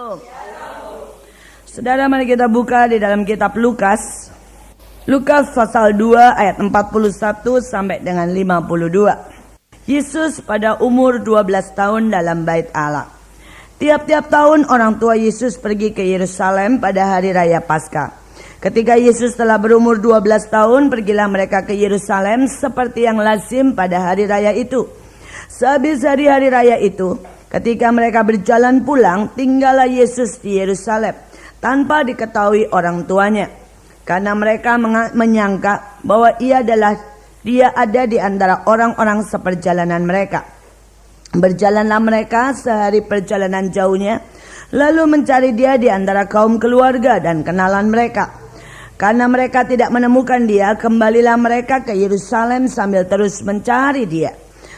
Shalom. Saudara, mari kita buka di dalam kitab Lukas. Lukas pasal 2 ayat 41 sampai dengan 52. Yesus pada umur 12 tahun dalam bait Allah. Tiap-tiap tahun orang tua Yesus pergi ke Yerusalem pada hari raya Paskah. Ketika Yesus telah berumur 12 tahun, pergilah mereka ke Yerusalem seperti yang lazim pada hari raya itu. Sehabis hari raya itu, ketika mereka berjalan pulang, tinggallah Yesus di Yerusalem tanpa diketahui orang tuanya. Karena mereka menyangka bahwa dia ada di antara orang-orang seperjalanan mereka. Berjalanlah mereka sehari perjalanan jauhnya, lalu mencari dia di antara kaum keluarga dan kenalan mereka. Karena mereka tidak menemukan dia, kembalilah mereka ke Yerusalem sambil terus mencari dia.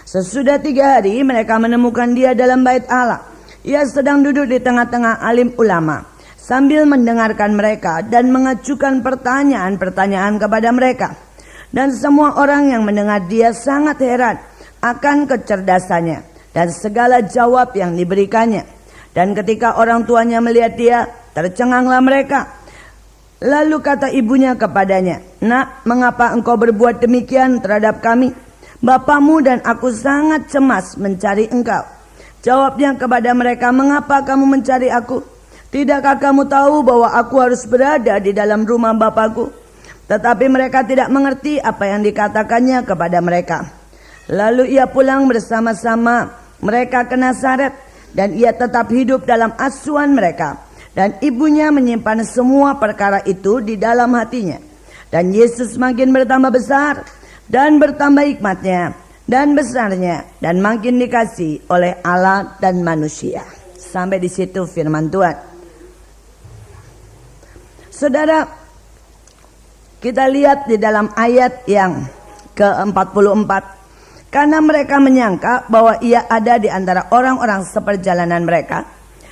Sesudah 3 hari mereka menemukan dia dalam bait Allah. Ia sedang duduk di tengah-tengah alim ulama sambil mendengarkan mereka dan mengajukan pertanyaan-pertanyaan kepada mereka. Dan semua orang yang mendengar dia sangat heran akan kecerdasannya dan segala jawab yang diberikannya. Dan ketika orang tuanya melihat dia, tercenganglah mereka. Lalu kata ibunya kepadanya, "Nak, mengapa engkau berbuat demikian terhadap kami? Bapamu dan aku sangat cemas mencari engkau." Jawabnya kepada mereka, "Mengapa kamu mencari aku? Tidakkah kamu tahu bahwa aku harus berada di dalam rumah Bapakku?" Tetapi mereka tidak mengerti apa yang dikatakannya kepada mereka. Lalu ia pulang bersama-sama mereka ke Nazaret, dan ia tetap hidup dalam asuhan mereka. Dan ibunya menyimpan semua perkara itu di dalam hatinya. Dan Yesus makin bertambah besar dan bertambah hikmatnya dan besarnya, dan makin dikasihi oleh Allah dan manusia. Sampai di situ firman Tuhan. Saudara, kita lihat di dalam ayat yang ke-44. Karena mereka menyangka bahwa ia ada di antara orang-orang seperjalanan mereka,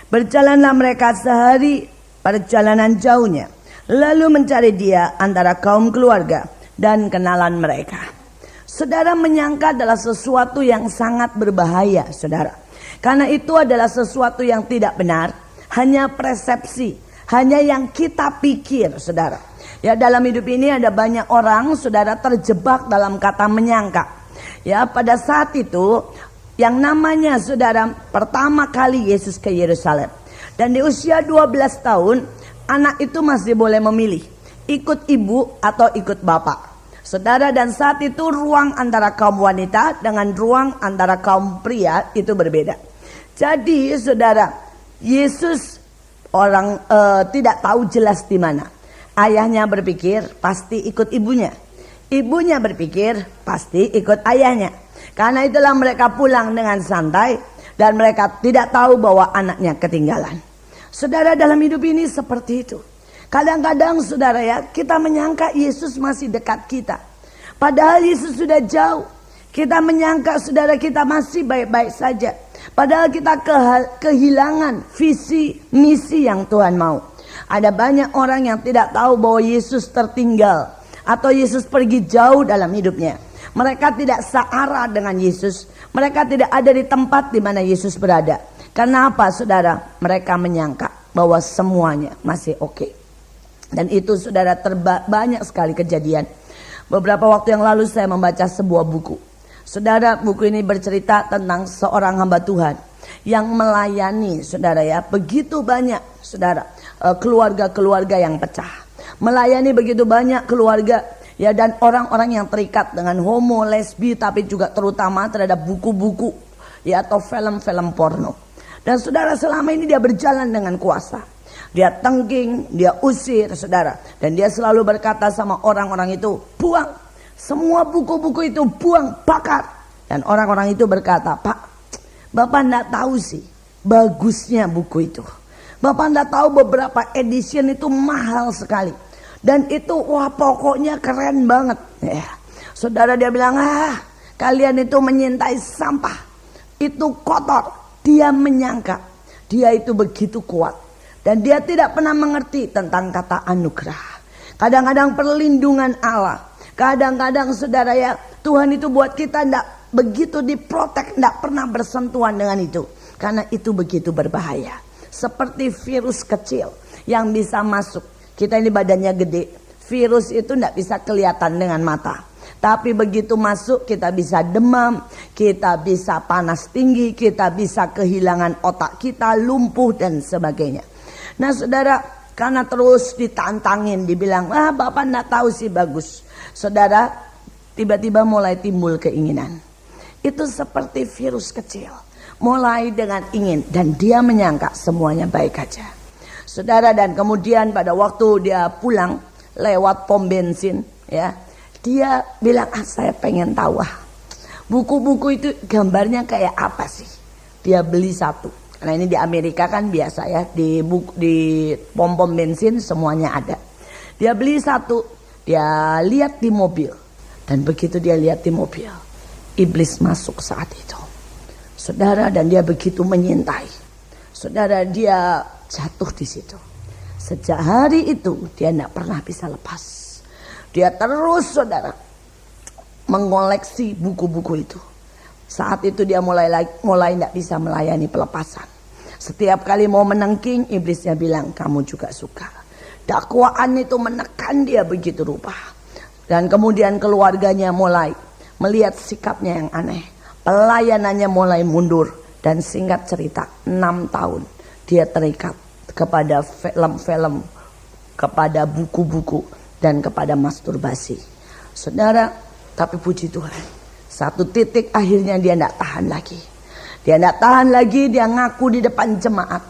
berjalanlah mereka sehari perjalanan jauhnya, lalu mencari dia antara kaum keluarga dan kenalan mereka. Saudara, menyangka adalah sesuatu yang sangat berbahaya, saudara. Karena itu adalah sesuatu yang tidak benar, hanya persepsi, hanya yang kita pikir, saudara. Ya, dalam hidup ini ada banyak orang, saudara, terjebak dalam kata menyangka. Ya, pada saat itu yang namanya, saudara, pertama kali Yesus ke Yerusalem, dan di usia 12 tahun, anak itu masih boleh memilih ikut ibu atau ikut bapak. Saudara, dan saat itu ruang antara kaum wanita dengan ruang antara kaum pria itu berbeda. Jadi, saudara, Yesus orang tidak tahu jelas di mana. Ayahnya berpikir pasti ikut ibunya. Ibunya berpikir pasti ikut ayahnya. Karena itulah mereka pulang dengan santai dan mereka tidak tahu bahwa anaknya ketinggalan. Saudara, dalam hidup ini seperti itu. Kadang-kadang, saudara, ya, kita menyangka Yesus masih dekat kita. Padahal Yesus sudah jauh. Kita menyangka, saudara, kita masih baik-baik saja. Padahal kita kehilangan visi misi yang Tuhan mau. Ada banyak orang yang tidak tahu bahwa Yesus tertinggal atau Yesus pergi jauh dalam hidupnya. Mereka tidak searah dengan Yesus. Mereka tidak ada di tempat di mana Yesus berada. Karena apa, saudara? Mereka menyangka bahwa semuanya masih oke. Dan itu, saudara, banyak sekali kejadian. Beberapa waktu yang lalu saya membaca sebuah buku. Saudara, buku ini bercerita tentang seorang hamba Tuhan yang melayani, saudara, ya, begitu banyak, saudara, keluarga-keluarga yang pecah. Melayani begitu banyak keluarga, ya, dan orang-orang yang terikat dengan homo, lesbi, tapi juga terutama terhadap buku-buku, ya, atau film-film porno. Dan saudara, selama ini dia berjalan dengan kuasa. Dia tengking, dia usir, saudara. Dan dia selalu berkata sama orang-orang itu, "Buang semua buku-buku itu, buang, bakar." Dan orang-orang itu berkata, "Pak, Bapak enggak tahu sih bagusnya buku itu. Bapak enggak tahu beberapa edition itu mahal sekali. Dan itu, wah, pokoknya keren banget." Ya. Saudara, dia bilang, kalian itu menyintai sampah. Itu kotor. Dia menyangka dia itu begitu kuat. Dan dia tidak pernah mengerti tentang kata anugerah. Kadang-kadang perlindungan Allah. Kadang-kadang, saudara, ya, Tuhan itu buat kita tidak begitu diprotek, tidak pernah bersentuhan dengan itu. Karena itu begitu berbahaya. seperti virus kecil yang bisa masuk. Kita ini badannya gede, virus itu tidak bisa kelihatan dengan mata. Tapi begitu masuk kita bisa demam, kita bisa panas tinggi, kita bisa kehilangan otak kita, lumpuh dan sebagainya. Nah saudara, karena terus ditantangin, dibilang, Bapak tidak tahu sih bagus. Saudara, tiba-tiba mulai timbul keinginan. Itu seperti virus kecil. Mulai dengan ingin dan dia menyangka semuanya baik aja. Saudara, dan kemudian pada waktu dia pulang lewat pom bensin, ya, dia bilang, saya pengen tahu buku-buku itu gambarnya kayak apa sih. Dia beli satu. Karena ini di Amerika kan biasa ya, di pom-pom bensin semuanya ada. Dia beli satu, dia lihat di mobil. Dan begitu dia lihat di mobil, iblis masuk saat itu. Saudara, dan dia begitu menyintai. Saudara, dia jatuh di situ. Sejak hari itu dia tidak pernah bisa lepas. Dia terus, saudara, mengoleksi buku-buku itu. Saat itu dia mulai tidak bisa melayani pelepasan. Setiap kali mau menengking, iblisnya bilang, kamu juga suka. Dakwaan itu menekan dia begitu rupa. Dan kemudian keluarganya mulai melihat sikapnya yang aneh. Pelayanannya mulai mundur. Dan singkat cerita, 6 tahun dia terikat kepada film-film, kepada buku-buku, dan kepada masturbasi. Saudara, tapi puji Tuhan, satu titik akhirnya dia tidak tahan lagi. Dia tidak tahan lagi, dia ngaku di depan jemaat.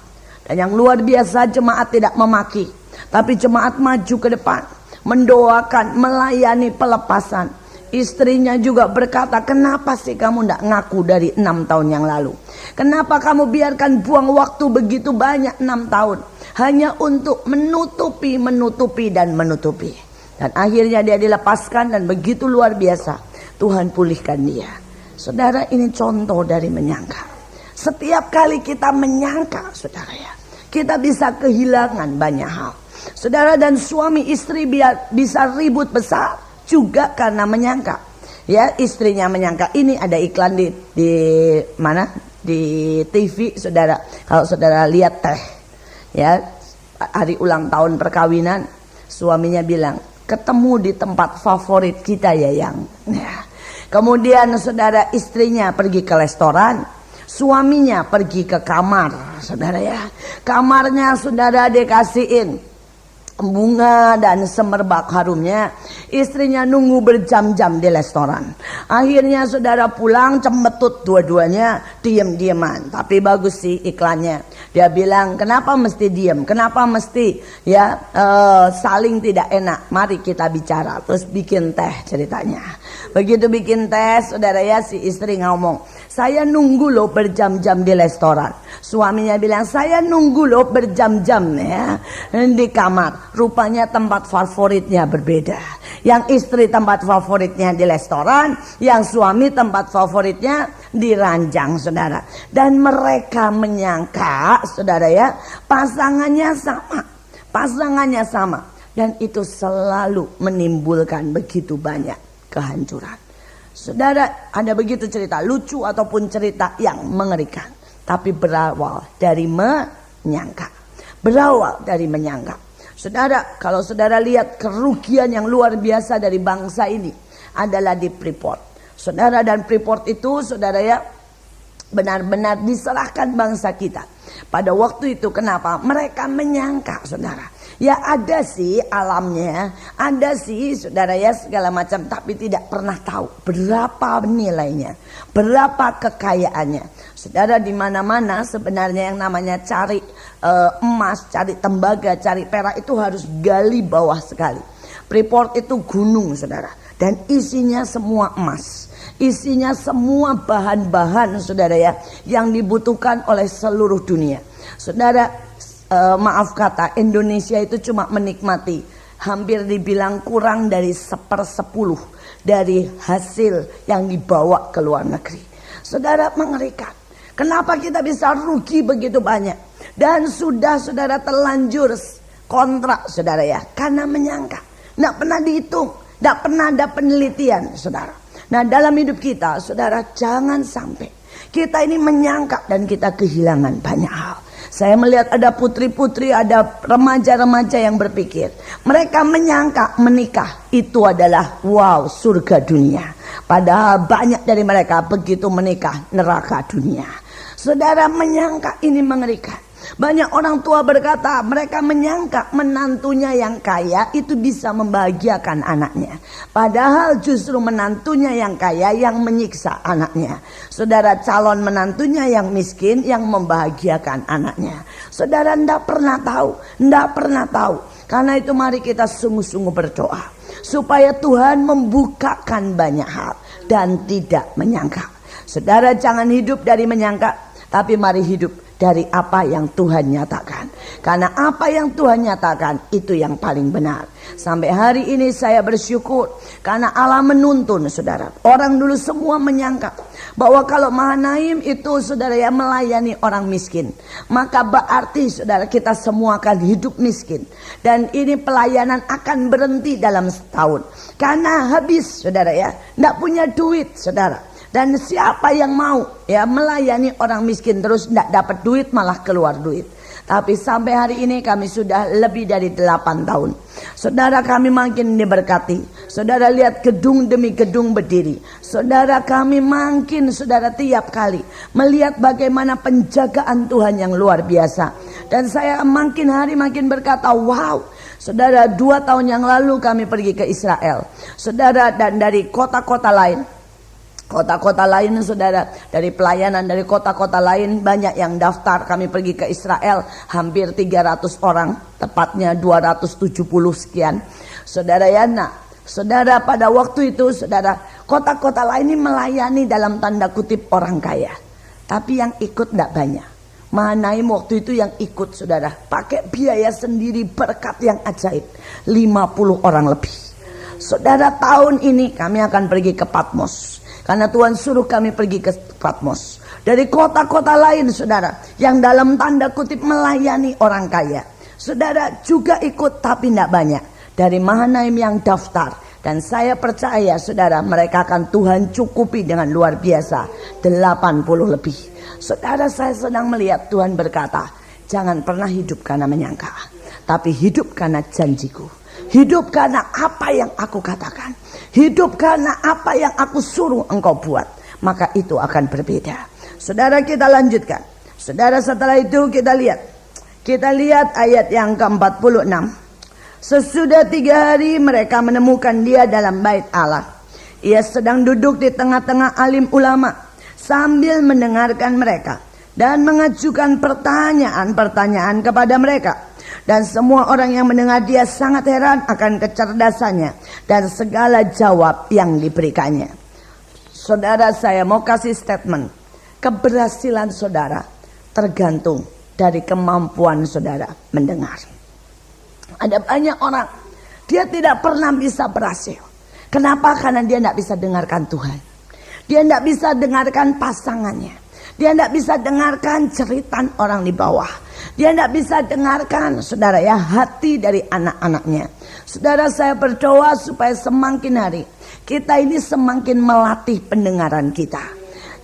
Dan yang luar biasa, jemaat tidak memaki. Tapi jemaat maju ke depan, mendoakan, melayani pelepasan. Istrinya juga berkata, kenapa sih kamu tidak ngaku dari 6 tahun yang lalu? Kenapa kamu biarkan buang waktu begitu banyak 6 tahun? Hanya untuk menutupi. Dan akhirnya dia dilepaskan dan begitu luar biasa. Tuhan pulihkan dia. Saudara, ini contoh dari menyangka. Setiap kali kita menyangka, saudara ya, kita bisa kehilangan banyak hal. Saudara, dan suami istri bisa ribut besar juga karena menyangka. Ya, istrinya menyangka. Ini ada iklan di mana? Di TV, saudara. Kalau saudara lihat teh, ya, hari ulang tahun perkawinan, suaminya bilang, ketemu di tempat favorit kita ya yang. Ya. Kemudian saudara, istrinya pergi ke restoran, suaminya pergi ke kamar, saudara ya. Kamarnya saudara dikasihin bunga dan semerbak harumnya. Istrinya nunggu berjam-jam di restoran. Akhirnya saudara pulang cembetut dua-duanya, diem-dieman. Tapi bagus sih iklannya. Dia bilang, kenapa mesti diem? Kenapa mesti ya saling tidak enak? Mari kita bicara. Terus bikin teh ceritanya. Begitu bikin teh, saudara ya, si istri ngomong, saya nunggu loh berjam-jam di restoran. Suaminya bilang, saya nunggu loh berjam-jam ya di kamar. Rupanya tempat favoritnya berbeda. Yang istri tempat favoritnya di restoran, yang suami tempat favoritnya di ranjang, saudara. Dan mereka menyangka, saudara ya, pasangannya sama. Dan itu selalu menimbulkan begitu banyak kehancuran. Saudara, ada begitu cerita lucu ataupun cerita yang mengerikan, tapi berawal dari menyangka. Saudara, kalau saudara lihat kerugian yang luar biasa dari bangsa ini adalah di Freeport. Saudara, dan Freeport itu, saudara ya, benar-benar diserahkan bangsa kita. Pada waktu itu, kenapa? Mereka menyangka, saudara. Ya ada sih alamnya, ada sih saudara ya segala macam, tapi tidak pernah tahu berapa nilainya, berapa kekayaannya. Saudara, di mana-mana sebenarnya yang namanya cari emas, cari tembaga, cari perak itu harus gali bawah sekali. Freeport itu gunung, saudara, dan isinya semua emas. Isinya semua bahan-bahan, saudara ya, yang dibutuhkan oleh seluruh dunia. Saudara, maaf kata, Indonesia itu cuma menikmati hampir dibilang kurang dari 1/10 dari hasil yang dibawa ke luar negeri. Saudara, mengerikan. Kenapa kita bisa rugi begitu banyak? Dan sudah saudara terlanjur kontrak, saudara ya, karena menyangka. Tidak pernah dihitung, tidak pernah ada penelitian, saudara. Nah, dalam hidup kita, saudara, jangan sampai kita ini menyangka dan kita kehilangan banyak hal. Saya melihat ada putri-putri, ada remaja-remaja yang berpikir. Mereka menyangka menikah itu adalah wow, surga dunia. Padahal banyak dari mereka begitu menikah neraka dunia. Saudara, menyangka ini mengerikan. Banyak orang tua berkata mereka menyangka menantunya yang kaya itu bisa membahagiakan anaknya. Padahal justru menantunya yang kaya yang menyiksa anaknya. Saudara, calon menantunya yang miskin yang membahagiakan anaknya. Saudara, tidak pernah tahu. Karena itu mari kita sungguh-sungguh berdoa. Supaya Tuhan membukakan banyak hal dan tidak menyangka. Saudara, jangan hidup dari menyangka, tapi mari hidup dari apa yang Tuhan nyatakan. Karena apa yang Tuhan nyatakan itu yang paling benar. Sampai hari ini saya bersyukur karena Allah menuntun, saudara. Orang dulu semua menyangka bahwa kalau Mahanaim itu, saudara, ya, melayani orang miskin, maka berarti, saudara, kita semua akan hidup miskin. Dan ini pelayanan akan berhenti dalam setahun. Karena habis, saudara, ya, tidak punya duit, saudara. Dan siapa yang mau ya melayani orang miskin terus tidak dapat duit, malah keluar duit. Tapi sampai hari ini kami sudah lebih dari 8 tahun. Saudara, kami makin diberkati. Saudara, lihat gedung demi gedung berdiri. Saudara, kami makin, saudara, tiap kali melihat bagaimana penjagaan Tuhan yang luar biasa. Dan saya makin hari makin berkata, wow. Saudara, 2 tahun yang lalu kami pergi ke Israel. Saudara, dan dari kota-kota lain. Kota-kota lain, saudara, dari pelayanan dari kota-kota lain banyak yang daftar. Kami pergi ke Israel hampir 300 orang, tepatnya 270 sekian. Saudara, ya, saudara, pada waktu itu, saudara, kota-kota lain ini melayani dalam tanda kutip orang kaya. Tapi yang ikut tidak banyak. Mahanaim waktu itu yang ikut, saudara, pakai biaya sendiri, berkat yang ajaib, 50 orang lebih. Saudara, tahun ini kami akan pergi ke Patmos. Karena Tuhan suruh kami pergi ke Patmos. Dari kota-kota lain, saudara, yang dalam tanda kutip melayani orang kaya. Saudara juga ikut tapi tidak banyak. Dari Mahanaim yang daftar. Dan saya percaya, saudara, mereka akan Tuhan cukupi dengan luar biasa. 80 lebih. Saudara, saya sedang melihat Tuhan berkata, jangan pernah hidup karena menyangka, tapi hidup karena janjiku. Hidup karena apa yang aku katakan. Hidup karena apa yang aku suruh engkau buat. Maka itu akan berbeda. Saudara, kita lanjutkan. Saudara, setelah itu kita lihat ayat yang ke-46. Sesudah 3 hari mereka menemukan dia dalam bait Allah. Ia sedang duduk di tengah-tengah alim ulama sambil mendengarkan mereka dan mengajukan pertanyaan-pertanyaan kepada mereka. Dan semua orang yang mendengar dia sangat heran akan kecerdasannya dan segala jawab yang diberikannya. Saudara, saya mau kasih statement. Keberhasilan saudara tergantung dari kemampuan saudara mendengar. Ada banyak orang, dia tidak pernah bisa berhasil. Kenapa? Karena dia tidak bisa dengarkan Tuhan. Dia tidak bisa dengarkan pasangannya. Dia tidak bisa dengarkan cerita orang di bawah. Dia tidak bisa dengarkan, saudara, ya, hati dari anak-anaknya. Saudara, saya berdoa supaya semakin hari kita ini semakin melatih pendengaran kita.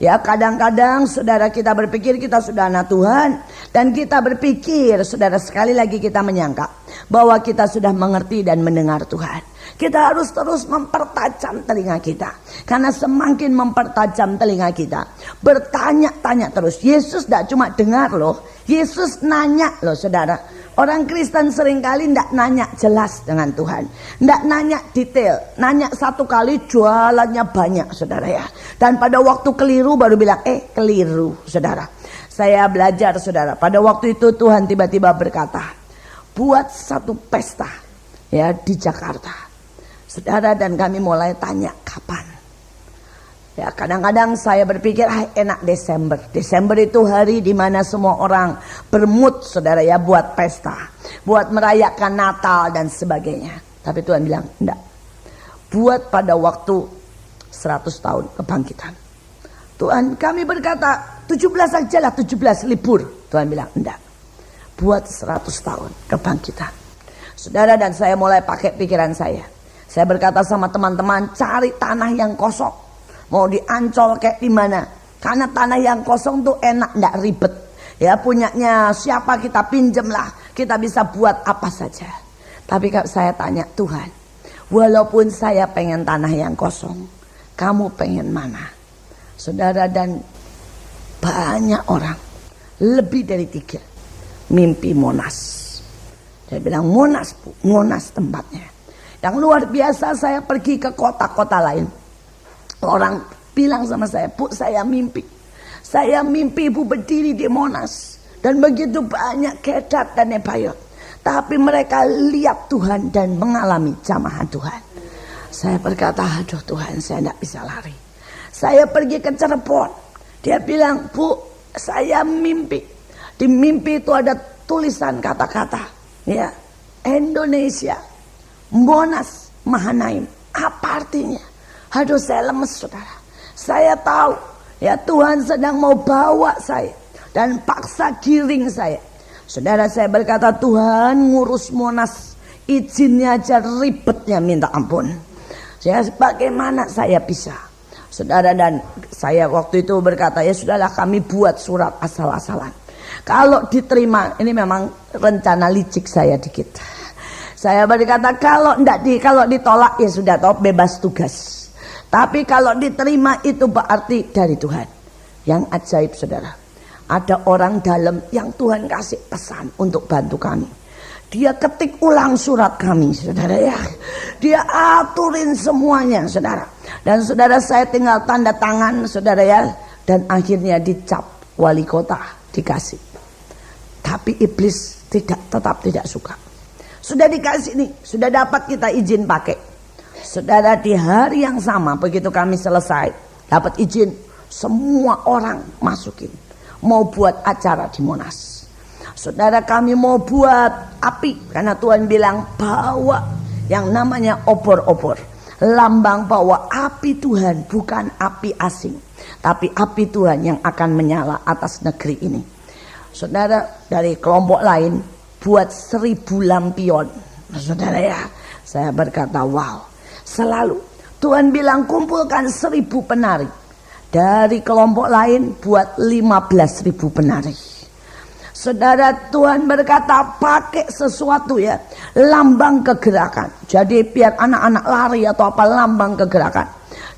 Ya, kadang-kadang saudara kita berpikir kita sudah anak Tuhan. Dan kita berpikir, saudara, sekali lagi kita menyangka bahwa kita sudah mengerti dan mendengar Tuhan. Kita harus terus mempertajam telinga kita. Karena semakin mempertajam telinga kita, bertanya-tanya terus. Yesus tidak cuma dengar loh, Yesus nanya loh, saudara. Orang Kristen seringkali tidak nanya jelas dengan Tuhan. Tidak nanya detail. Nanya satu kali jualannya banyak, saudara, ya. Dan pada waktu keliru baru bilang, keliru, saudara. Saya belajar, saudara. Pada waktu itu Tuhan tiba-tiba berkata, buat satu pesta, ya, di Jakarta. Saudara, dan kami mulai tanya kapan. Ya, kadang-kadang saya berpikir enak Desember. Desember itu hari di mana semua orang bermood, saudara, ya, buat pesta, buat merayakan Natal dan sebagainya. Tapi Tuhan bilang, enggak. Buat pada waktu 100 tahun kebangkitan. Tuhan, kami berkata 17 saja lah, 17 libur. Tuhan bilang, enggak. Buat 100 tahun kebangkitan. Saudara, dan saya mulai pakai pikiran saya. Saya berkata sama teman-teman, cari tanah yang kosong. Mau di Ancol kayak di mana. Karena tanah yang kosong tuh enak, enggak ribet. Ya punyanya siapa kita pinjem lah. Kita bisa buat apa saja. Tapi kalau saya tanya Tuhan, walaupun saya pengen tanah yang kosong, kamu pengen mana? Saudara, dan banyak orang, lebih dari 3, mimpi Monas. Saya bilang Monas Bu, Monas tempatnya. Yang luar biasa, saya pergi ke kota-kota lain. Orang bilang sama saya, Bu, saya mimpi. Saya mimpi Ibu berdiri di Monas. Dan begitu banyak Kedat dan Nebayot. Tapi mereka lihat Tuhan dan mengalami jamahan Tuhan. Saya berkata, aduh Tuhan, saya tidak bisa lari. Saya pergi ke Cirebon. Dia bilang, Bu, saya mimpi. Di mimpi itu ada tulisan kata-kata. Ya, Indonesia, Monas, Mahanaim. Apa artinya? Aduh, saya lemes saudara. Saya tahu ya Tuhan sedang mau bawa saya dan paksa giring saya. Saudara, saya berkata, Tuhan ngurus Monas, izinnya aja ribetnya minta ampun. Saya bagaimana saya bisa? Saudara, dan saya waktu itu berkata, ya sudahlah kami buat surat asal-asalan. Kalau diterima, ini memang rencana licik saya dikit. Saya berkata kalau ditolak ya sudah tahu bebas tugas. Tapi kalau diterima itu berarti dari Tuhan. Yang ajaib saudara, ada orang dalam yang Tuhan kasih pesan untuk bantu kami. Dia ketik ulang surat kami saudara ya. Dia aturin semuanya saudara. Dan saudara, saya tinggal tanda tangan saudara ya. Dan akhirnya dicap wali kota, dikasih. Tapi iblis tetap tidak suka. Sudah dikasih nih, sudah dapat kita izin pakai. Saudara, di hari yang sama begitu kami selesai dapat izin, semua orang masukin mau buat acara di Monas. Saudara, kami mau buat api karena Tuhan bilang bawa yang namanya obor-obor, lambang bahwa api Tuhan bukan api asing, tapi api Tuhan yang akan menyala atas negeri ini. Saudara, dari kelompok lain buat 1000 lampion. Saudara ya, saya berkata wow. Selalu Tuhan bilang kumpulkan 1000 penari. Dari kelompok lain buat 15.000 penari. Saudara, Tuhan berkata pakai sesuatu ya, lambang kegerakan. Jadi biar anak-anak lari atau apa, lambang kegerakan.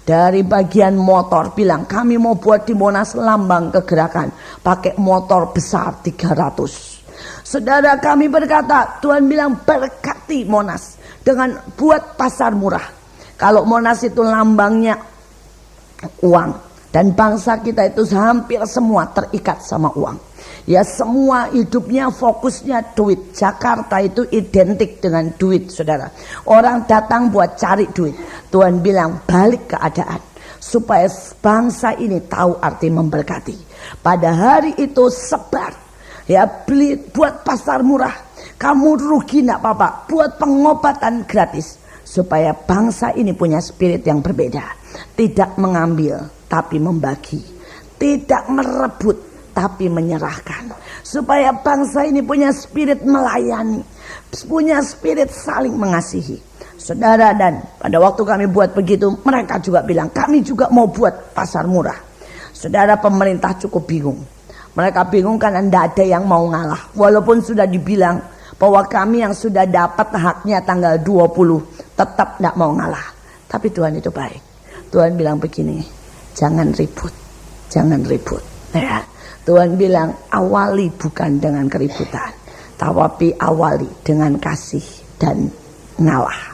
Dari bagian motor bilang kami mau buat di Monas lambang kegerakan. Pakai motor besar 300. Saudara, kami berkata Tuhan bilang berkati Monas dengan buat pasar murah. Kalau Monas itu lambangnya uang, dan bangsa kita itu hampir semua terikat sama uang. Ya, semua hidupnya fokusnya duit. Jakarta itu identik dengan duit saudara. Orang datang buat cari duit. Tuhan bilang balik keadaan supaya bangsa ini tahu arti memberkati. Pada hari itu sebar. Ya, beli buat pasar murah. Kamu rugi enggak apa-apa, buat pengobatan gratis. Supaya bangsa ini punya spirit yang berbeda. Tidak mengambil tapi membagi. Tidak merebut tapi menyerahkan. Supaya bangsa ini punya spirit melayani. Punya spirit saling mengasihi. Saudara, dan pada waktu kami buat begitu, mereka juga bilang kami juga mau buat pasar murah. Saudara, pemerintah cukup bingung. Mereka bingung karena tidak ada yang mau ngalah. Walaupun sudah dibilang bahwa kami yang sudah dapat haknya tanggal 20 tetap tidak mau ngalah. Tapi Tuhan itu baik. Tuhan bilang begini, jangan ribut, jangan ribut. Ya. Tuhan bilang awali bukan dengan keributan, tapi awali dengan kasih dan ngalah.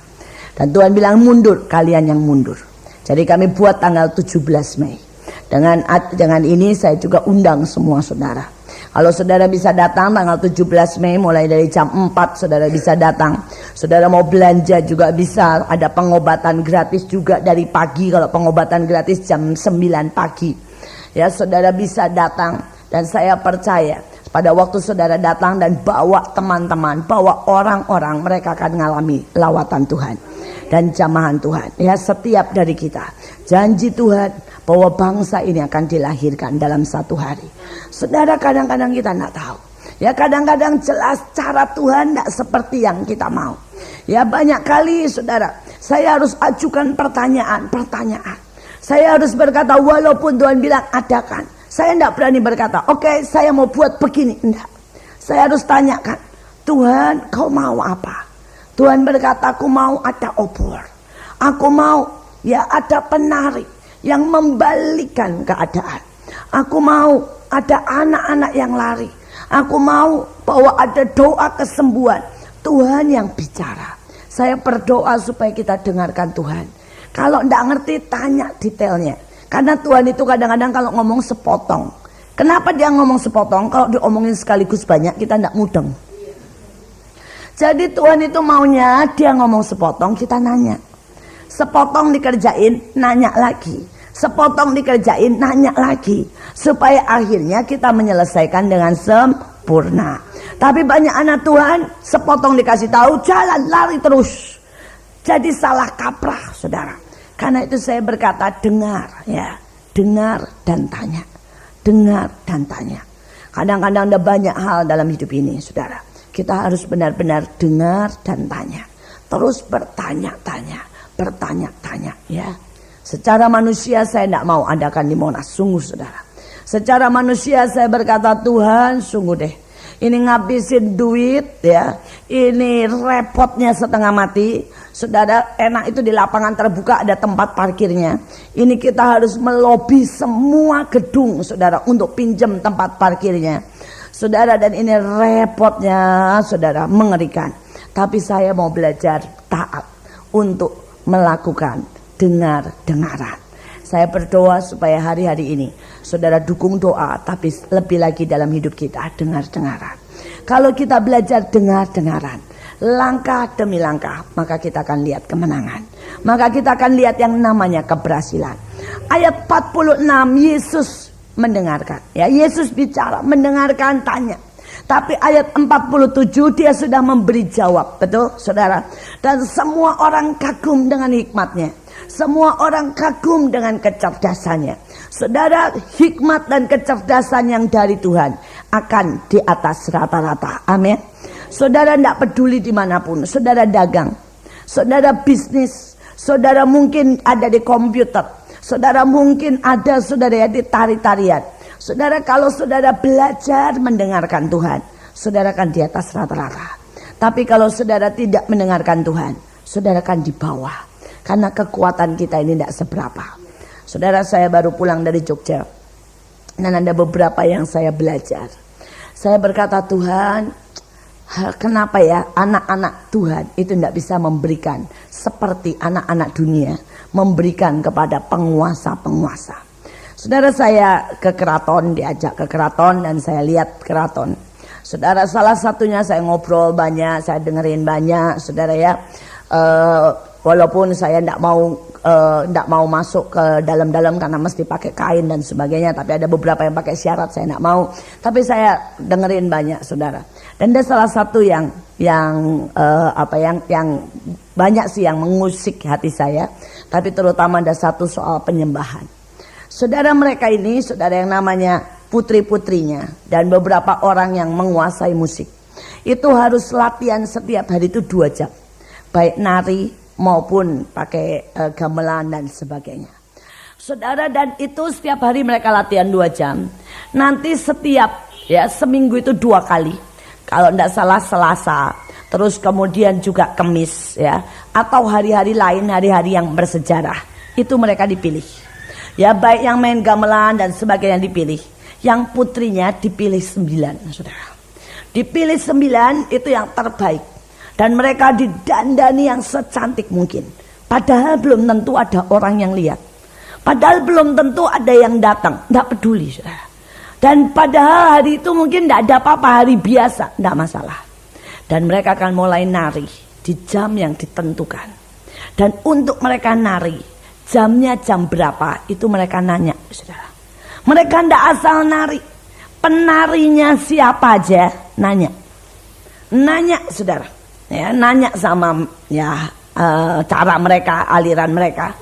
Dan Tuhan bilang mundur, kalian yang mundur. Jadi kami buat tanggal 17 Mei. Dengan ini saya juga undang semua saudara. Kalau saudara bisa datang tanggal 17 Mei mulai dari jam 4 saudara bisa datang. Saudara mau belanja juga bisa. Ada pengobatan gratis juga dari pagi. Kalau pengobatan gratis jam 9 pagi. Ya, saudara bisa datang. Dan saya percaya pada waktu saudara datang dan bawa teman-teman, bawa orang-orang, mereka akan mengalami lawatan Tuhan dan jamahan Tuhan. Ya, setiap dari kita janji Tuhan bahwa bangsa ini akan dilahirkan dalam satu hari. Saudara, kadang-kadang kita tidak tahu. Ya, kadang-kadang jelas cara Tuhan tidak seperti yang kita mau. Ya, banyak kali saudara, saya harus ajukan pertanyaan. Saya harus berkata walaupun Tuhan bilang adakan, Saya tidak berani berkata, oke, saya mau buat begini. Enggak. Saya harus tanyakan, Tuhan, kau mau apa? Tuhan berkata, aku mau ada obor. Aku mau ya ada penari yang membalikan keadaan. Aku mau ada anak-anak yang lari. Aku mau bahwa ada doa kesembuhan. Tuhan yang bicara. Saya berdoa supaya kita dengarkan Tuhan. Kalau tidak ngerti, tanya detailnya. Karena Tuhan itu kadang-kadang kalau ngomong sepotong. Kenapa dia ngomong sepotong? Kalau diomongin sekaligus banyak, kita tidak mudeng. Jadi Tuhan itu maunya dia ngomong sepotong, kita nanya. Sepotong dikerjain, nanya lagi. Sepotong dikerjain, nanya lagi. Supaya akhirnya kita menyelesaikan dengan sempurna. Tapi banyak anak Tuhan, sepotong dikasih tahu, jalan lari terus. Jadi salah kaprah, saudara. Karena itu saya berkata, dengar ya. Dengar dan tanya. Dengar dan tanya. Kadang-kadang ada banyak hal dalam hidup ini, saudara. Kita harus benar-benar dengar dan tanya. Terus bertanya-tanya. Bertanya-tanya ya. Secara manusia saya tidak mau adakan di Monas, sungguh saudara. Secara manusia saya berkata, Tuhan sungguh deh. Ini ngabisin duit ya. Ini repotnya setengah mati. Saudara, enak itu di lapangan terbuka ada tempat parkirnya. Ini kita harus melobi semua gedung saudara untuk pinjam tempat parkirnya. Saudara, dan ini repotnya saudara, mengerikan. Tapi saya mau belajar taat untuk melakukan dengar-dengaran. Saya berdoa supaya hari-hari ini saudara dukung doa, tapi lebih lagi dalam hidup kita dengar-dengaran. Kalau kita belajar dengar-dengaran, langkah demi langkah, maka kita akan lihat kemenangan. Maka kita akan lihat yang namanya keberhasilan. Ayat 46 Yesus mendengarkan. Ya, Yesus bicara, mendengarkan, tanya. Tapi ayat 47 dia sudah memberi jawab, betul saudara? Dan semua orang kagum dengan hikmatnya. Semua orang kagum dengan kecerdasannya. Saudara, hikmat dan kecerdasan yang dari Tuhan akan di atas rata-rata. Amin. Saudara tidak peduli dimanapun. Saudara dagang. Saudara bisnis. Saudara mungkin ada di komputer. Saudara mungkin ada saudara di tari-tarian. Saudara, kalau saudara belajar mendengarkan Tuhan, saudara akan di atas rata-rata. Tapi kalau saudara tidak mendengarkan Tuhan, saudara akan di bawah. Karena kekuatan kita ini tidak seberapa. Saudara, saya baru pulang dari Jogja. Dan ada beberapa yang saya belajar. Saya berkata, Tuhan, kenapa ya anak-anak Tuhan itu tidak bisa memberikan seperti anak-anak dunia. Memberikan kepada penguasa-penguasa. Saudara, saya ke keraton, diajak ke keraton dan saya lihat keraton. Saudara, salah satunya saya ngobrol banyak, saya dengerin banyak. Saudara ya, walaupun saya tidak mau masuk ke dalam-dalam karena mesti pakai kain dan sebagainya, tapi ada beberapa yang pakai syarat, saya tidak mau. Tapi saya dengerin banyak, saudara. Dan ada salah satu yang banyak sih yang mengusik hati saya, tapi terutama ada satu soal penyembahan. Saudara, mereka ini saudara yang namanya putri-putrinya dan beberapa orang yang menguasai musik. Itu harus latihan setiap hari itu 2 jam. Baik nari maupun pakai gamelan dan sebagainya. Saudara, dan itu setiap hari mereka latihan 2 jam. Nanti setiap seminggu itu 2 kali. Kalau tidak salah Selasa, terus kemudian juga Kemis ya, atau hari-hari lain, hari-hari yang bersejarah. Itu mereka dipilih. Ya, baik yang main gamelan dan sebagainya dipilih. Yang putrinya dipilih 9, saudara. Dipilih 9 itu yang terbaik. Dan mereka didandani yang secantik mungkin. Padahal belum tentu ada orang yang lihat. Padahal belum tentu ada yang datang. Tidak peduli, saudara. Dan padahal hari itu mungkin tidak ada apa-apa, hari biasa. Tidak masalah. Dan mereka akan mulai nari di jam yang ditentukan. Dan untuk mereka nari, jamnya jam berapa, itu mereka nanya, saudara. Mereka tidak asal nari. Penarinya siapa aja, nanya. Nanya, saudara. Ya, nanya sama cara mereka, aliran mereka.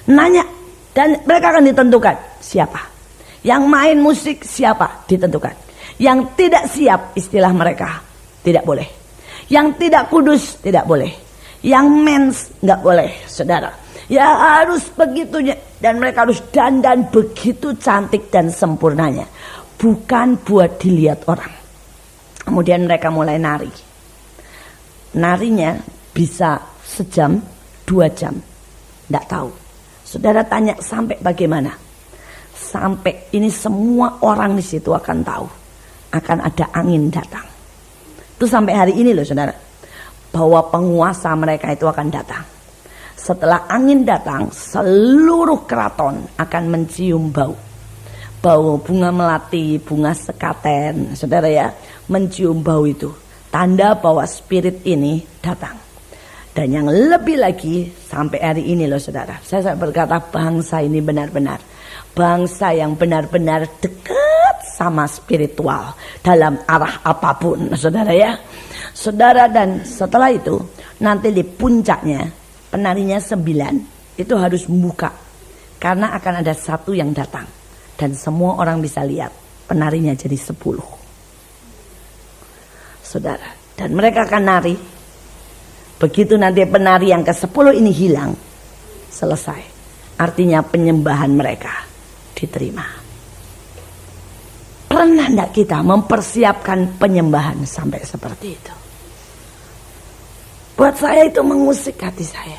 Nanya. Dan mereka akan ditentukan siapa. Yang main musik siapa, ditentukan. Yang tidak siap, istilah mereka, tidak boleh. Yang tidak kudus, tidak boleh. Yang mens, nggak boleh, saudara. Ya harus begitunya. Dan mereka harus dandan begitu cantik dan sempurnanya. Bukan buat dilihat orang. Kemudian mereka mulai nari. Narinya bisa sejam, 2 jam. Tidak tahu. Saudara tanya sampai bagaimana? Sampai ini semua orang di situ akan tahu. Akan ada angin datang. Itu sampai hari ini loh saudara. Bahwa penguasa mereka itu akan datang. Setelah angin datang, seluruh keraton akan mencium bau. Bau bunga melati, bunga sekaten, saudara ya. Mencium bau itu. Tanda bahwa spirit ini datang. Dan yang lebih lagi, sampai hari ini loh saudara. Saya berkata bangsa ini benar-benar. Bangsa yang benar-benar dekat sama spiritual. Dalam arah apapun, saudara ya. Saudara, dan setelah itu, nanti di puncaknya, penarinya 9 itu harus membuka karena akan ada satu yang datang dan semua orang bisa lihat penarinya jadi 10 saudara, dan mereka akan nari. Begitu nanti penari yang ke-10 ini hilang, selesai, artinya penyembahan mereka diterima. Pernah enggak kita mempersiapkan penyembahan sampai seperti itu? Buat saya itu mengusik hati saya.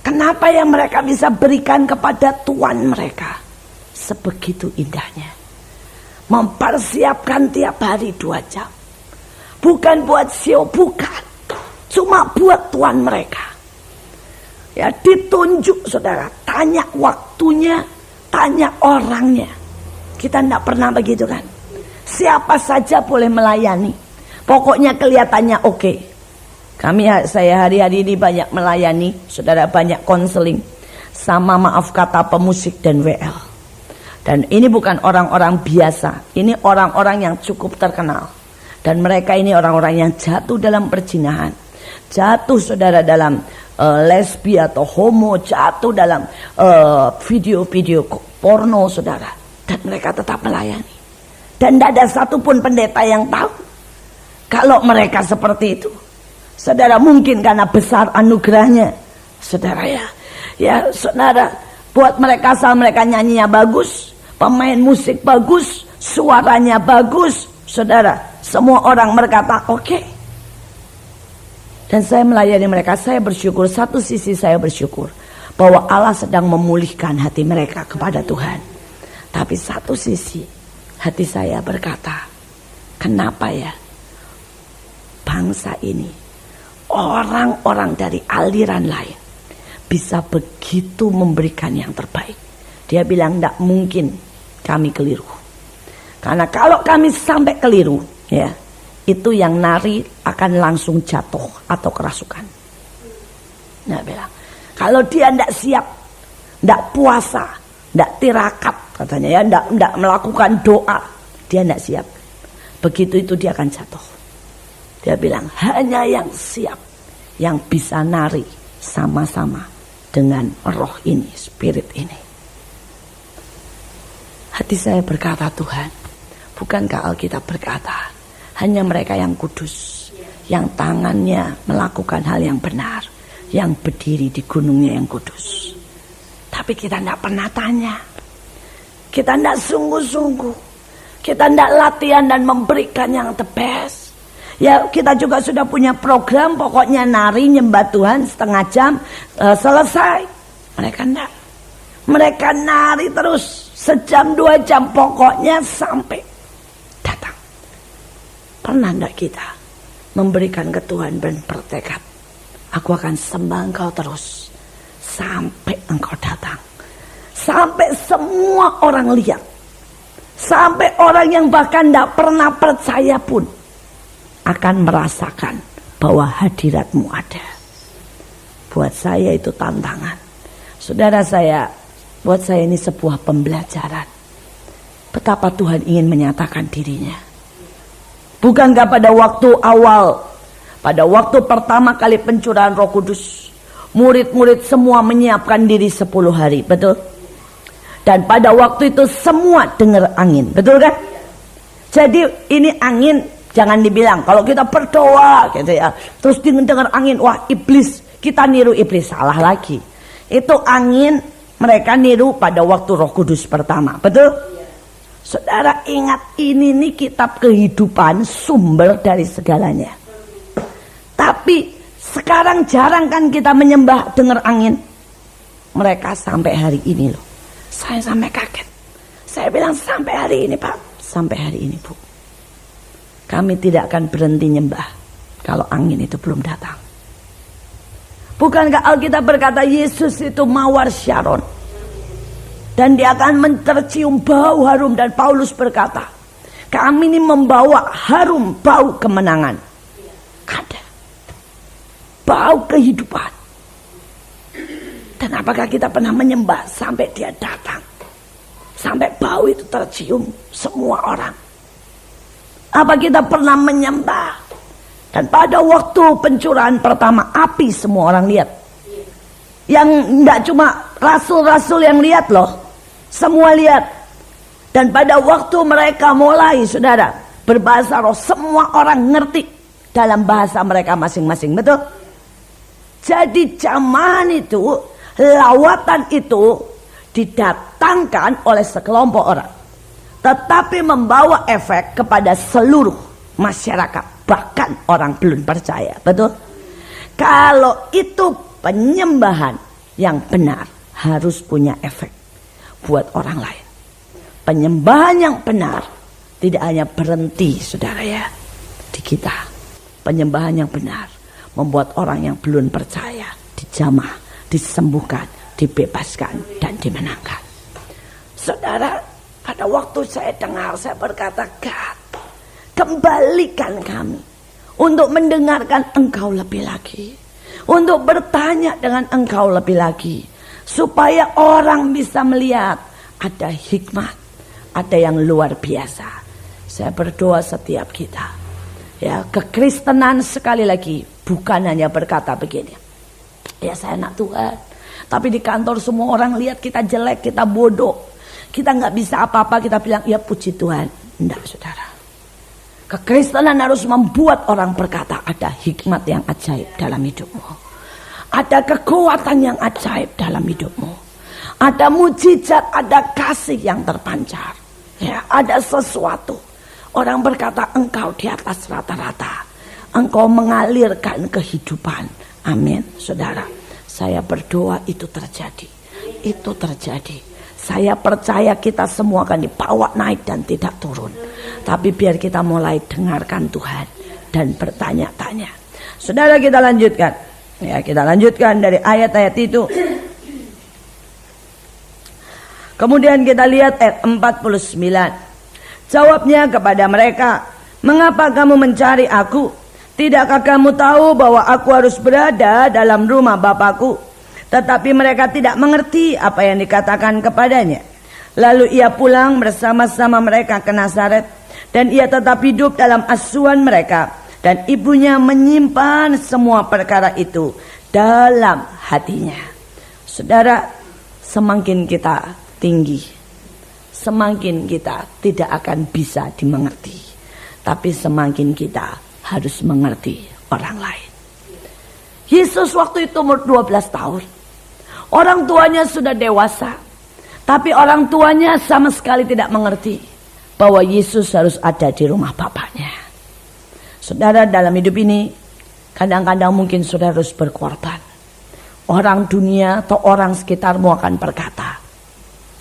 Kenapa yang mereka bisa berikan kepada Tuhan mereka sebegitu indahnya. Mempersiapkan tiap hari 2 jam. Bukan buat show, bukan. Cuma buat Tuhan mereka. Ya ditunjuk saudara. Tanya waktunya, tanya orangnya. Kita tidak pernah begitu kan. Siapa saja boleh melayani. Pokoknya kelihatannya oke. Saya hari-hari ini banyak melayani, saudara, banyak konseling sama maaf kata pemusik dan WL. Dan ini bukan orang-orang biasa, ini orang-orang yang cukup terkenal. Dan mereka ini orang-orang yang jatuh dalam perzinahan, jatuh saudara dalam lesbi atau homo, jatuh dalam video-video porno saudara. Dan mereka tetap melayani. Dan tidak ada satupun pendeta yang tahu kalau mereka seperti itu. Saudara, mungkin karena besar anugerahnya. Saudara ya. Ya saudara, buat mereka asal mereka nyanyinya bagus, pemain musik bagus, suaranya bagus. Saudara, semua orang berkata oke. Dan saya melayani mereka, saya bersyukur. Satu sisi saya bersyukur bahwa Allah sedang memulihkan hati mereka kepada Tuhan. Tapi satu sisi hati saya berkata, kenapa ya bangsa ini, orang-orang dari aliran lain bisa begitu memberikan yang terbaik. Dia bilang tidak mungkin kami keliru. Karena kalau kami sampai keliru, ya, itu yang nari akan langsung jatuh atau kerasukan. Nah, bilang kalau dia tidak siap, tidak puasa, tidak tirakat katanya ya, tidak melakukan doa, dia tidak siap. Begitu itu dia akan jatuh. Dia bilang hanya yang siap yang bisa nari sama-sama dengan roh ini, spirit ini. Hati saya berkata, Tuhan, bukankah Alkitab berkata hanya mereka yang kudus, yang tangannya melakukan hal yang benar, yang berdiri di gunungnya yang kudus. Tapi kita tidak pernah tanya, kita tidak sungguh-sungguh, kita tidak latihan dan memberikan yang the best. Ya kita juga sudah punya program, pokoknya nari nyembah Tuhan setengah jam selesai. Mereka enggak. Mereka nari terus sejam 2 jam, pokoknya sampai datang. Pernah enggak kita memberikan ke Tuhan dan bertekad, aku akan sembah Engkau terus sampai Engkau datang. Sampai semua orang lihat. Sampai orang yang bahkan enggak pernah percaya pun akan merasakan bahwa hadirat-Mu ada. Buat saya itu tantangan. Saudara saya, buat saya ini sebuah pembelajaran. Betapa Tuhan ingin menyatakan dirinya. Bukankah pada waktu awal, pada waktu pertama kali pencurahan Roh Kudus, murid-murid semua menyiapkan diri 10 hari, betul? Dan pada waktu itu semua dengar angin, betul kan? Jadi ini angin, jangan dibilang kalau kita berdoa gitu ya, terus dengar angin, wah iblis, kita niru iblis, salah lagi. Itu angin mereka niru pada waktu Roh Kudus pertama. Betul? Saudara ingat, ini nih kitab kehidupan, sumber dari segalanya. Tapi sekarang jarang kan kita menyembah dengar angin. Mereka sampai hari ini loh. Saya sampai kaget. Saya bilang sampai hari ini Pak. Sampai hari ini Bu. Kami tidak akan berhenti nyembah kalau angin itu belum datang. Bukankah Alkitab berkata Yesus itu mawar Syaron. Dan dia akan tercium bau harum. Dan Paulus berkata, kami ini membawa harum bau kemenangan. Ada bau kehidupan. Dan apakah kita pernah menyembah sampai dia datang? Sampai bau itu tercium semua orang. Apa kita pernah menyembah? Dan pada waktu pencurahan pertama, api semua orang lihat. Yang tidak cuma rasul-rasul yang lihat loh. Semua lihat. Dan pada waktu mereka mulai, saudara, berbahasa roh, semua orang ngerti dalam bahasa mereka masing-masing. Betul? Jadi zaman itu, lawatan itu didatangkan oleh sekelompok orang. Tetapi membawa efek kepada seluruh masyarakat. Bahkan orang belum percaya. Betul? Kalau itu penyembahan yang benar, harus punya efek buat orang lain. Penyembahan yang benar tidak hanya berhenti, saudara ya, di kita. Penyembahan yang benar membuat orang yang belum percaya dijamah, disembuhkan, dibebaskan, dan dimenangkan. Saudara, pada waktu saya dengar, saya berkata, God, kembalikan kami untuk mendengarkan Engkau lebih lagi, untuk bertanya dengan Engkau lebih lagi, supaya orang bisa melihat ada hikmat, ada yang luar biasa. Saya berdoa setiap kita, ya, kekristenan sekali lagi bukan hanya berkata begini, ya saya anak Tuhan, tapi di kantor semua orang lihat kita jelek, kita bodoh, kita nggak bisa apa-apa, kita bilang ya puji Tuhan. Enggak, saudara. Kekristenan harus membuat orang berkata ada hikmat yang ajaib dalam hidupmu. Ada kekuatan yang ajaib dalam hidupmu. Ada mujizat, ada kasih yang terpancar. Ya, ada sesuatu. Orang berkata engkau di atas rata-rata. Engkau mengalirkan kehidupan. Amin, saudara. Saya berdoa itu terjadi. Itu terjadi. Saya percaya kita semua akan dibawa naik dan tidak turun. Tapi biar kita mulai dengarkan Tuhan dan bertanya-tanya. Saudara, kita lanjutkan. Ya, kita lanjutkan dari ayat-ayat itu. Kemudian kita lihat ayat 49. Jawabnya kepada mereka, mengapa kamu mencari aku? Tidakkah kamu tahu bahwa aku harus berada dalam rumah Bapakku? Tetapi mereka tidak mengerti apa yang dikatakan kepadanya. Lalu ia pulang bersama-sama mereka ke Nazaret. Dan ia tetap hidup dalam asuhan mereka. Dan ibunya menyimpan semua perkara itu dalam hatinya. Saudara, semakin kita tinggi, semakin kita tidak akan bisa dimengerti. Tapi semakin kita harus mengerti orang lain. Yesus waktu itu umur 12 tahun. Orang tuanya sudah dewasa. Tapi orang tuanya sama sekali tidak mengerti bahwa Yesus harus ada di rumah Bapaknya. Saudara, dalam hidup ini kadang-kadang mungkin saudara harus berkorban. Orang dunia atau orang sekitarmu akan berkata,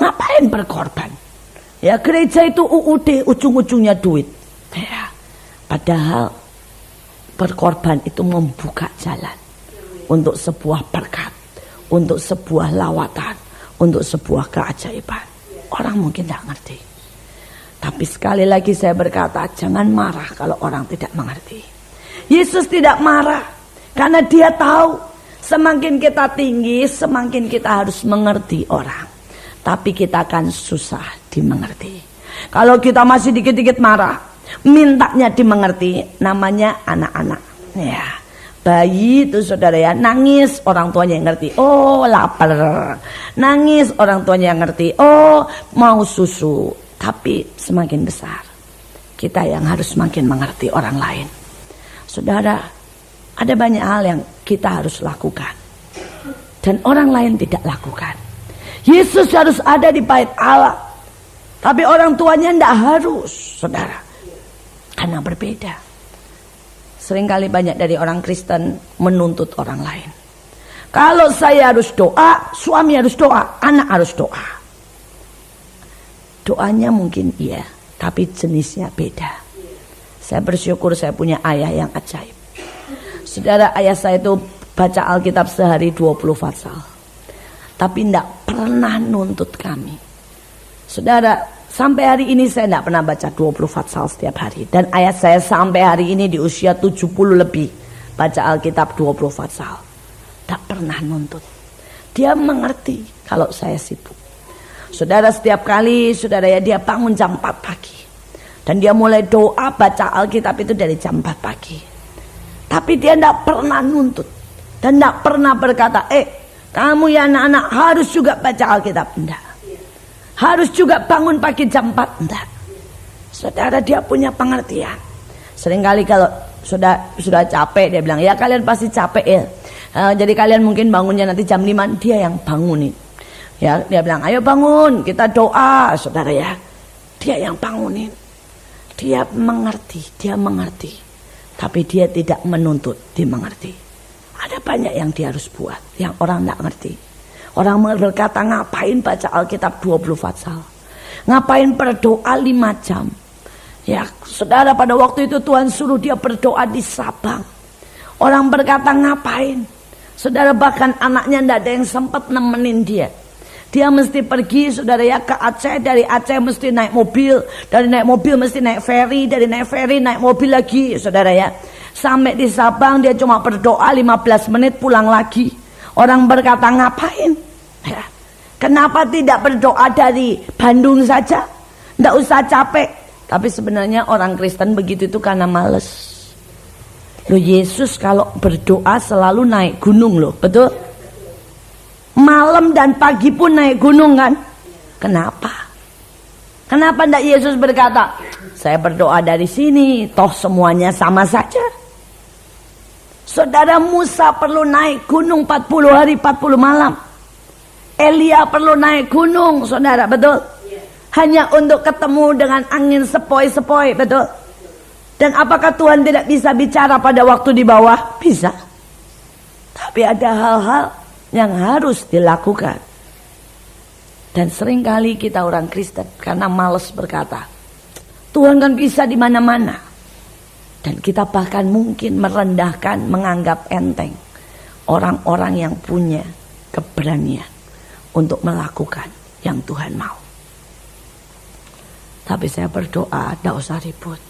ngapain berkorban? Ya, gereja itu UUD, ujung-ujungnya duit. Ya, padahal berkorban itu membuka jalan untuk sebuah berkat, untuk sebuah lawatan, untuk sebuah keajaiban. Orang mungkin tidak ngerti. Tapi sekali lagi saya berkata, jangan marah kalau orang tidak mengerti. Yesus tidak marah karena dia tahu semakin kita tinggi, semakin kita harus mengerti orang. Tapi kita akan susah dimengerti. Kalau kita masih dikit-dikit marah, mintanya dimengerti, namanya anak-anak. Ya, bayi itu saudara ya, nangis orang tuanya yang ngerti. Oh, lapar. Nangis orang tuanya yang ngerti. Oh, mau susu. Tapi semakin besar, kita yang harus semakin mengerti orang lain. Saudara, ada banyak hal yang kita harus lakukan. dan orang lain tidak lakukan. Yesus harus ada di bait Allah, tapi orang tuanya tidak harus, saudara, karena berbeda. Seringkali banyak dari orang Kristen menuntut orang lain. Kalau saya harus doa, suami harus doa, anak harus doa. Doanya mungkin iya, tapi jenisnya beda. Saya bersyukur saya punya ayah yang ajaib. Saudara, ayah saya itu baca Alkitab sehari 20 pasal. Tapi tidak pernah nuntut kami. Saudara, sampai hari ini saya tidak pernah baca 20 pasal setiap hari. Dan ayah saya sampai hari ini di usia 70 lebih baca Alkitab 20 pasal. Tak pernah nuntut. Dia mengerti kalau saya sibuk. Saudara, setiap kali saudara ya dia bangun jam 4 pagi. Dan dia mulai doa baca Alkitab itu dari jam 4 pagi. Tapi dia tidak pernah nuntut. Dan tidak pernah berkata, kamu ya anak-anak harus juga baca Alkitab. Tidak. Harus juga bangun pagi jam 4. Tidak. Saudara, dia punya pengertian. Seringkali kalau sudah capek, dia bilang, ya kalian pasti capek ya. Jadi kalian mungkin bangunnya nanti jam 5, dia yang bangunin. Ya, dia bilang, ayo bangun, kita doa, saudara ya. Dia yang bangunin. Dia mengerti, tapi dia tidak menuntut, dia mengerti. Ada banyak yang dia harus buat, yang orang tidak ngerti. Orang berkata, ngapain baca Alkitab 20 pasal? Ngapain berdoa 5 jam? Ya, saudara, pada waktu itu Tuhan suruh dia berdoa di Sabang. Orang berkata, ngapain? Saudara, bahkan anaknya tidak ada yang sempat nemenin dia. Dia mesti pergi, saudara ya, ke Aceh. Dari Aceh mesti naik mobil. Dari naik mobil mesti naik ferry. Dari naik ferry naik mobil lagi, saudara ya. Sampai di Sabang dia cuma berdoa 15 menit pulang lagi. Orang berkata, ngapain? Ya. Kenapa tidak berdoa dari Bandung saja? Tidak usah capek. Tapi sebenarnya orang Kristen begitu itu karena males. Loh, Yesus kalau berdoa selalu naik gunung loh, betul? Malam dan pagi pun naik gunung kan? Kenapa? Kenapa tidak Yesus berkata, saya berdoa dari sini, toh semuanya sama saja. Saudara, Musa perlu naik gunung 40 hari 40 malam. Elia perlu naik gunung, saudara, betul? Hanya untuk ketemu dengan angin sepoi-sepoi, betul? Dan apakah Tuhan tidak bisa bicara pada waktu di bawah? Bisa. Tapi ada hal-hal yang harus dilakukan. Dan seringkali kita orang Kristen karena malas berkata, Tuhan kan bisa di mana-mana. Dan kita bahkan mungkin merendahkan, menganggap enteng orang-orang yang punya keberanian untuk melakukan yang Tuhan mau. Tapi saya berdoa, tidak usah ribut.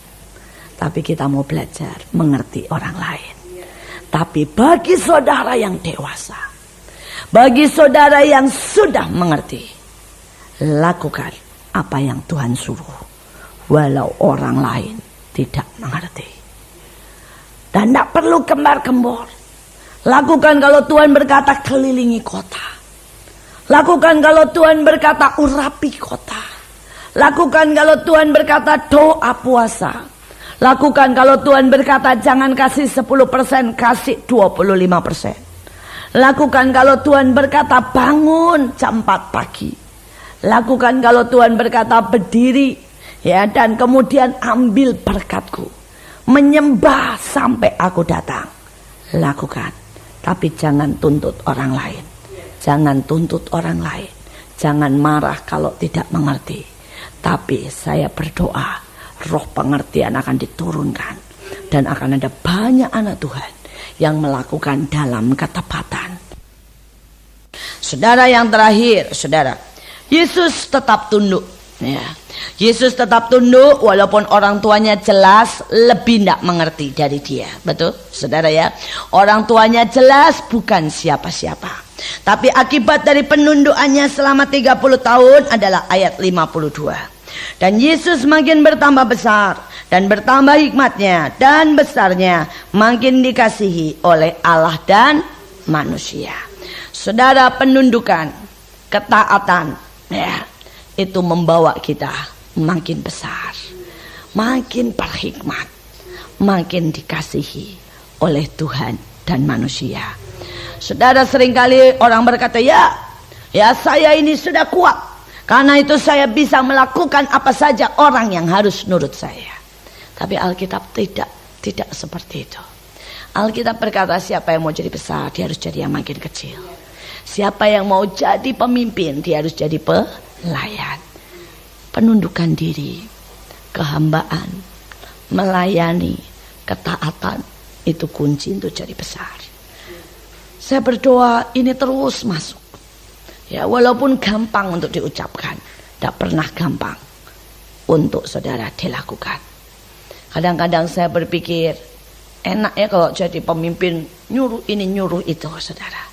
Tapi kita mau belajar mengerti orang lain. Tapi bagi saudara yang dewasa, bagi saudara yang sudah mengerti, lakukan apa yang Tuhan suruh, walau orang lain tidak mengerti. Dan tidak perlu kembar-kembor. Lakukan kalau Tuhan berkata kelilingi kota. Lakukan kalau Tuhan berkata urapi kota. Lakukan kalau Tuhan berkata doa puasa. Lakukan kalau Tuhan berkata jangan kasih 10%, kasih 25%. Lakukan kalau Tuhan berkata bangun jam 4 pagi. Lakukan kalau Tuhan berkata berdiri, ya, dan kemudian ambil berkatku. Menyembah sampai aku datang. Lakukan. Tapi jangan tuntut orang lain. Jangan tuntut orang lain. Jangan marah kalau tidak mengerti. Tapi saya berdoa, roh pengertian akan diturunkan. Dan akan ada banyak anak Tuhan yang melakukan dalam ketepatan. Saudara, yang terakhir, saudara, Yesus tetap tunduk. Ya. Yesus tetap tunduk walaupun orang tuanya jelas lebih tidak mengerti dari dia. Betul, saudara ya? Orang tuanya jelas bukan siapa-siapa. Tapi akibat dari penundukannya selama 30 tahun adalah ayat 52. Dan Yesus makin bertambah besar dan bertambah hikmatnya dan besarnya, makin dikasihi oleh Allah dan manusia. Saudara, penundukan, ketaatan, ya, itu membawa kita makin besar, makin berhikmat, makin dikasihi oleh Tuhan dan manusia. Saudara, seringkali orang berkata, ya saya ini sudah kuat, karena itu saya bisa melakukan apa saja, orang yang harus nurut saya. Tapi Alkitab tidak seperti itu. Alkitab berkata, siapa yang mau jadi besar, dia harus jadi yang makin kecil. Siapa yang mau jadi pemimpin, dia harus jadi pelayan. Penundukan diri, kehambaan, melayani, ketaatan, itu kunci untuk jadi besar. Saya berdoa ini terus masuk. Ya, walaupun gampang untuk diucapkan, tidak pernah gampang untuk saudara dilakukan. Kadang-kadang saya berpikir, enak ya kalau jadi pemimpin nyuruh ini nyuruh itu, saudara.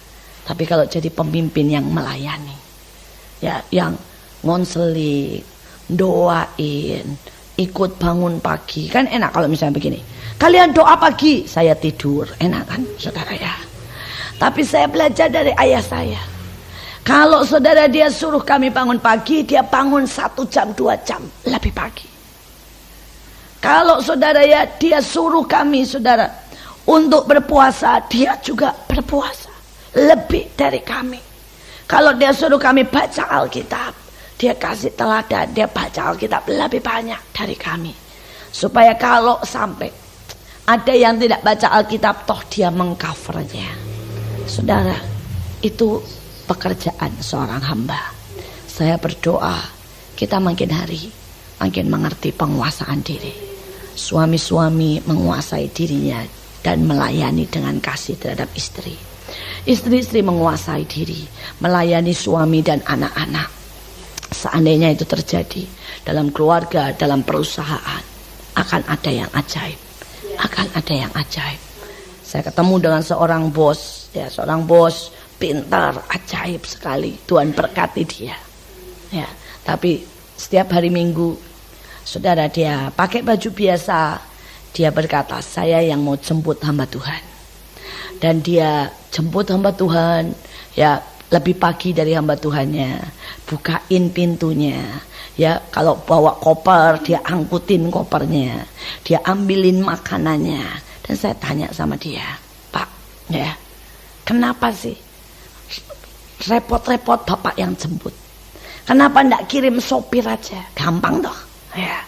Tapi kalau jadi pemimpin yang melayani, ya, yang ngonseling, doain, ikut bangun pagi, kan enak kalau misalnya begini. Kalian doa pagi, saya tidur, enak kan, saudara ya. Tapi saya belajar dari ayah saya. Kalau saudara dia suruh kami bangun pagi, dia bangun 1 jam 2 jam lebih pagi. Kalau saudara ya dia suruh kami saudara untuk berpuasa, dia juga berpuasa lebih dari kami. Kalau dia suruh kami baca Alkitab, dia kasih teladan, dia baca Alkitab lebih banyak dari kami. Supaya kalau sampai ada yang tidak baca Alkitab, toh dia mengcovernya. Saudara, itu pekerjaan seorang hamba. Saya berdoa kita makin hari makin mengerti penguasaan diri. Suami-suami menguasai dirinya dan melayani dengan kasih terhadap istri. Istri-istri menguasai diri, melayani suami dan anak-anak. Seandainya itu terjadi dalam keluarga, dalam perusahaan, akan ada yang ajaib. Akan ada yang ajaib. Saya ketemu dengan seorang bos, ya, seorang bos pintar, ajaib sekali. Tuhan berkati dia. Ya, tapi setiap hari Minggu, saudara, dia pakai baju biasa. Dia berkata, saya yang mau jemput hamba Tuhan. Dan dia jemput hamba Tuhan, ya, lebih pagi dari hamba Tuhannya. Bukain pintunya. Ya, kalau bawa koper, dia angkutin kopernya. Dia ambilin makanannya. Dan saya tanya sama dia, Pak, ya, kenapa sih repot-repot Bapak yang jemput? Kenapa ndak kirim sopir aja? Gampang toh. Ya.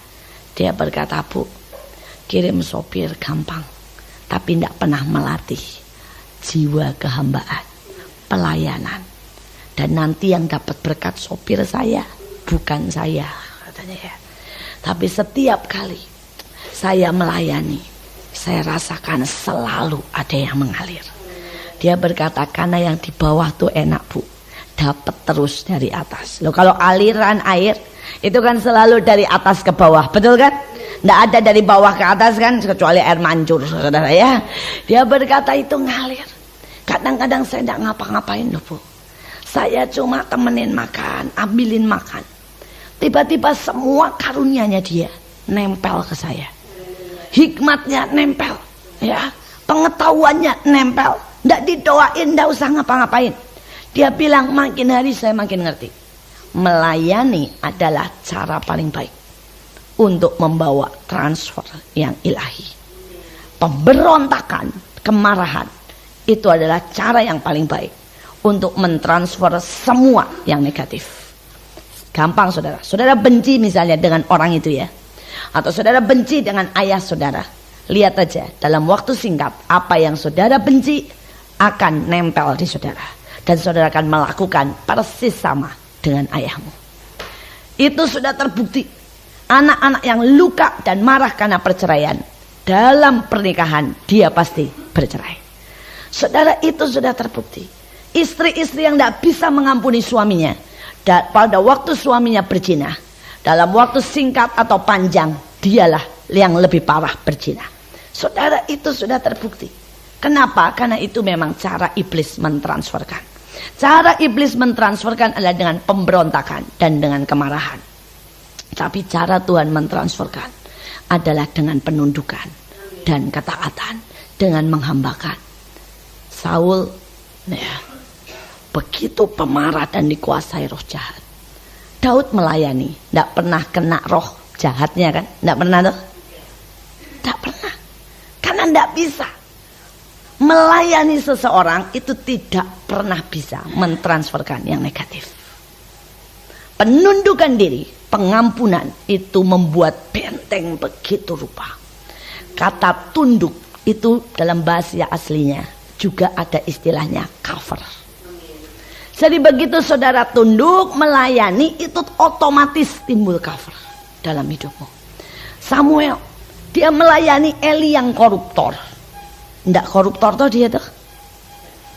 Dia berkata, Bu, kirim sopir gampang, tapi ndak pernah melatih jiwa kehambaan, pelayanan. Dan nanti yang dapat berkat sopir saya, bukan saya, katanya ya. Tapi setiap kali saya melayani, saya rasakan selalu ada yang mengalir. Dia berkata, karena yang di bawah tuh enak, Bu, dapat terus dari atas. Loh, kalau aliran air itu kan selalu dari atas ke bawah, betul kan? Nggak ada dari bawah ke atas kan, kecuali air mancur, saudara ya. Dia berkata itu ngalir. Kadang-kadang saya nggak ngapa-ngapain loh, Bu. Saya cuma temenin makan, ambilin makan. Tiba-tiba semua karunianya dia nempel ke saya. Hikmatnya nempel, ya, pengetahuannya nempel. Nggak didoain, nggak usah ngapa-ngapain. Dia bilang, makin hari saya makin ngerti. Melayani adalah cara paling baik untuk membawa transfer yang ilahi. Pemberontakan, kemarahan, itu adalah cara yang paling baik untuk mentransfer semua yang negatif. Gampang, saudara. Saudara benci misalnya dengan orang itu ya, atau saudara benci dengan ayah saudara, lihat aja dalam waktu singkat apa yang saudara benci akan nempel di saudara, dan saudara akan melakukan persis sama dengan ayahmu. Itu sudah terbukti. Anak-anak yang luka dan marah karena perceraian, dalam pernikahan dia pasti bercerai. Saudara, itu sudah terbukti. Istri-istri yang tidak bisa mengampuni suaminya, dan pada waktu suaminya berzina, dalam waktu singkat atau panjang, dialah yang lebih parah berzina. Saudara, itu sudah terbukti. Kenapa? Karena itu memang cara iblis mentransferkan. Cara iblis mentransferkan adalah dengan pemberontakan dan dengan kemarahan. Tapi cara Tuhan mentransferkan adalah dengan penundukan dan ketaatan, dengan menghambakan. Saul, ya, begitu pemarah dan dikuasai roh jahat. Daud melayani, tidak pernah kena roh jahatnya kan? Tidak pernah tuh? Tidak pernah. Karena tidak bisa melayani seseorang itu tidak pernah bisa mentransferkan yang negatif. Penundukan diri, pengampunan itu membuat benteng begitu rupa. Kata tunduk itu dalam bahasa aslinya juga ada istilahnya cover. Jadi begitu saudara tunduk melayani itu otomatis timbul cover dalam hidupmu. Samuel dia melayani Eli yang koruptor. Nggak koruptor toh dia tuh.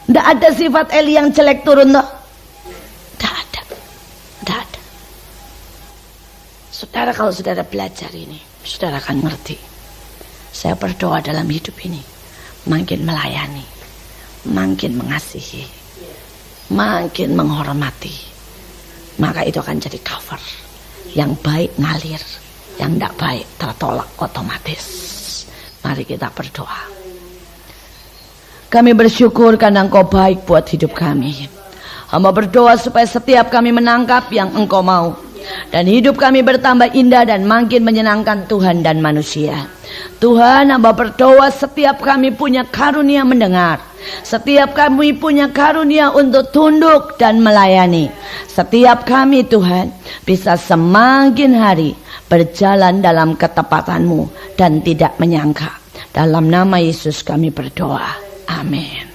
Nggak ada sifat Eli yang jelek turun toh. Nggak ada. Nggak ada. Saudara kalau saudara belajar ini, saudara akan ngerti. Saya berdoa dalam hidup ini makin melayani, makin mengasihi, makin menghormati. Maka itu akan jadi cover. Yang baik ngalir, yang tidak baik tertolak otomatis. Mari kita berdoa. Kami bersyukur karena Engkau baik buat hidup kami. Hamba berdoa supaya setiap kami menangkap yang Engkau mau. Dan hidup kami bertambah indah dan makin menyenangkan Tuhan dan manusia. Tuhan, hamba berdoa setiap kami punya karunia mendengar. Setiap kami punya karunia untuk tunduk dan melayani. Setiap kami Tuhan bisa semakin hari berjalan dalam ketepatan-Mu dan tidak menyangka. Dalam nama Yesus kami berdoa. Amin.